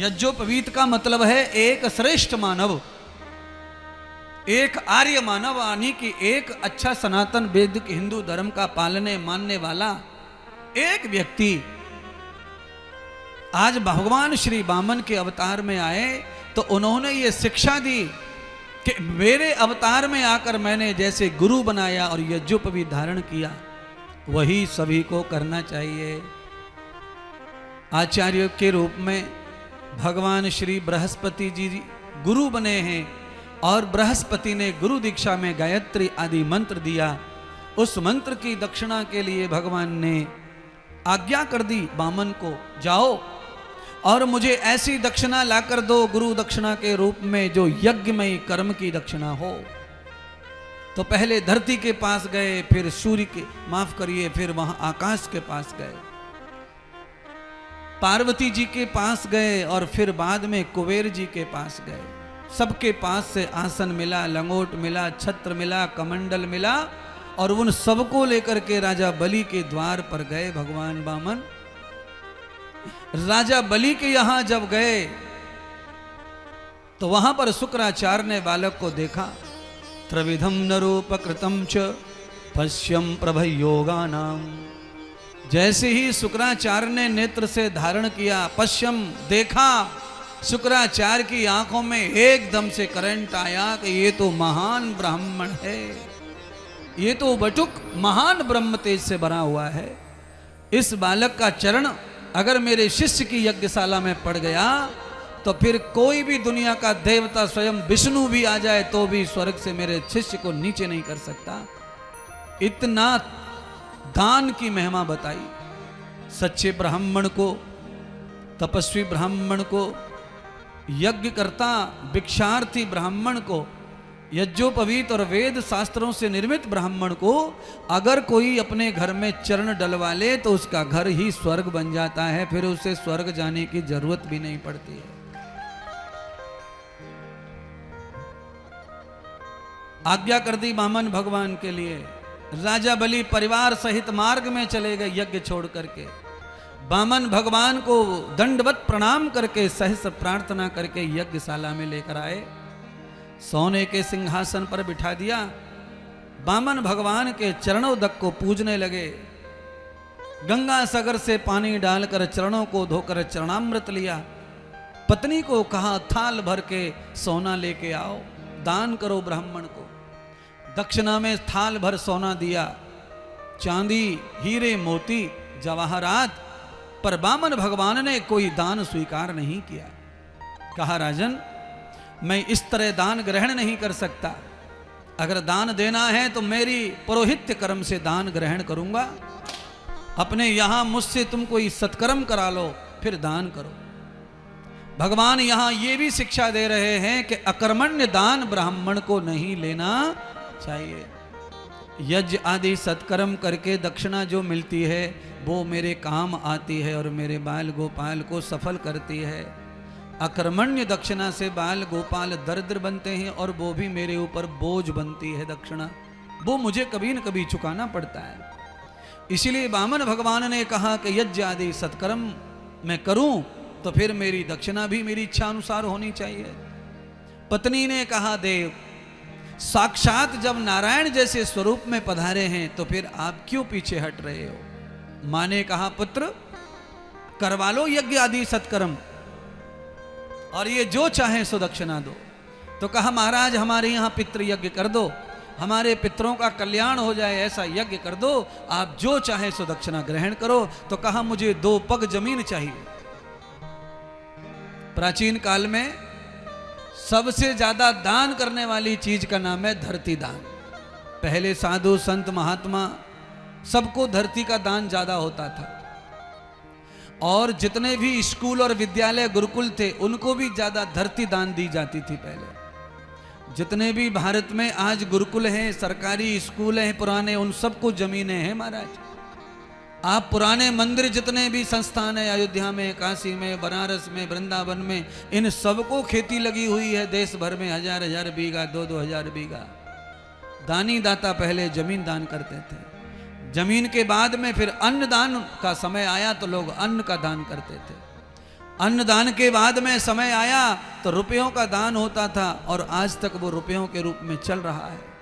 यज्ञोपवीत का मतलब है एक श्रेष्ठ मानव, एक आर्य मानव, यानी कि एक अच्छा सनातन वैदिक हिंदू धर्म का पालने मानने वाला एक व्यक्ति आज भगवान श्री वामन के अवतार में आए तो उन्होंने ये शिक्षा दी कि मेरे अवतार में आकर मैंने जैसे गुरु बनाया और यज्ञोपवीत धारण किया, वही सभी को करना चाहिए। आचार्य के रूप में भगवान श्री बृहस्पति जी गुरु बने हैं और बृहस्पति ने गुरु दीक्षा में गायत्री आदि मंत्र दिया। उस मंत्र की दक्षिणा के लिए भगवान ने आज्ञा कर दी वामन को, जाओ और मुझे ऐसी दक्षिणा लाकर दो गुरु दक्षिणा के रूप में जो यज्ञमयी कर्म की दक्षिणा हो। तो पहले धरती के पास गए, फिर सूर्य के, माफ करिए, फिर वहां आकाश के पास गए, पार्वती जी के पास गए और फिर बाद में कुबेर जी के पास गए। सबके पास से आसन मिला, लंगोट मिला, छत्र मिला, कमंडल मिला और उन सबको लेकर के राजा बलि के द्वार पर गए भगवान वामन। राजा बलि के यहां जब गए तो वहां पर शुक्राचार्य ने बालक को देखा। त्रिविधम नरोपकृतम च पश्यम प्रभयोगानाम। जैसे ही शुक्राचार्य ने नेत्र से धारण किया, पश्यम देखा, शुक्राचार्य की आंखों में एकदम से करंट आया कि ये तो महान ब्राह्मण है, ये तो बटुक महान ब्रह्म तेज से भरा हुआ है। इस बालक का चरण अगर मेरे शिष्य की यज्ञशाला में पड़ गया तो फिर कोई भी दुनिया का देवता, स्वयं विष्णु भी आ जाए तो भी स्वर्ग से मेरे शिष्य को नीचे नहीं कर सकता। इतना दान की महिमा बताई। सच्चे ब्राह्मण को, तपस्वी ब्राह्मण को, यज्ञकर्ता भिक्षार्थी ब्राह्मण को, यज्ञोपवीत और वेद शास्त्रों से निर्मित ब्राह्मण को अगर कोई अपने घर में चरण डलवा ले तो उसका घर ही स्वर्ग बन जाता है, फिर उसे स्वर्ग जाने की जरूरत भी नहीं पड़ती है। आज्ञा कर दी वामन भगवान के लिए। राजा बलि परिवार सहित मार्ग में चले गए यज्ञ छोड़ करके। वामन भगवान को दंडवत प्रणाम करके सहस्र प्रार्थना करके यज्ञशाला में लेकर आए, सोने के सिंहासन पर बिठा दिया। वामन भगवान के चरणोदक को पूजने लगे। गंगा सागर से पानी डालकर चरणों को धोकर चरणामृत लिया। पत्नी को कहा थाल भर के सोना लेके आओ, दान करो ब्राह्मण को। दक्षिणा में थाल भर सोना दिया, चांदी, हीरे, मोती, जवाहरात, पर वामन भगवान ने कोई दान स्वीकार नहीं किया। कहा राजन, मैं इस तरह दान ग्रहण नहीं कर सकता। अगर दान देना है तो मेरी पौरोहित्य कर्म से दान ग्रहण करूंगा। अपने यहां मुझसे तुम कोई सत्कर्म करा लो फिर दान करो। भगवान यहां ये भी शिक्षा दे रहे हैं कि अकर्मण्य दान ब्राह्मण को नहीं लेना चाहिए। यज्ञ आदि सत्कर्म करके दक्षिणा जो मिलती है वो मेरे काम आती है और मेरे बाल गोपाल को सफल करती है। अकर्मण्य दक्षिणा से बाल गोपाल दरिद्र बनते हैं और वो भी मेरे ऊपर बोझ बनती है दक्षिणा, वो मुझे कभी न कभी चुकाना पड़ता है। इसीलिए वामन भगवान ने कहा कि यज्ञ आदि सत्कर्म मैं करूं तो फिर मेरी दक्षिणा भी मेरी इच्छा अनुसार होनी चाहिए। पत्नी ने कहा, देव साक्षात जब नारायण जैसे स्वरूप में पधारे हैं तो फिर आप क्यों पीछे हट रहे हो। मां ने कहा, पुत्र करवा लो यज्ञ आदि सत्कर्म और ये जो चाहे सो दक्षिणा दो। तो कहा, महाराज हमारे यहाँ पितृ यज्ञ कर दो, हमारे पितरों का कल्याण हो जाए ऐसा यज्ञ कर दो, आप जो चाहे सो दक्षिणा ग्रहण करो। तो कहा, मुझे 2 पग जमीन चाहिए। प्राचीन काल में सबसे ज्यादा दान करने वाली चीज का नाम है धरती दान। पहले साधु संत महात्मा सबको धरती का दान ज्यादा होता था और जितने भी स्कूल और विद्यालय गुरुकुल थे उनको भी ज्यादा धरती दान दी जाती थी। पहले जितने भी भारत में आज गुरुकुल हैं, सरकारी स्कूल हैं पुराने, उन सबको जमीनें हैं महाराज। आप पुराने मंदिर जितने भी संस्थान है, अयोध्या में, काशी में, बनारस में, वृंदावन में, इन सबको खेती लगी हुई है देश भर में, 1000-1000 बीघा, 2-2 हजार बीघा। दानी दाता पहले जमीन दान करते थे। जमीन के बाद में फिर अन्न दान का समय आया तो लोग अन्न का दान करते थे। अन्नदान के बाद में समय आया तो रुपयों का दान होता था और आज तक वो रुपयों के रूप में चल रहा है।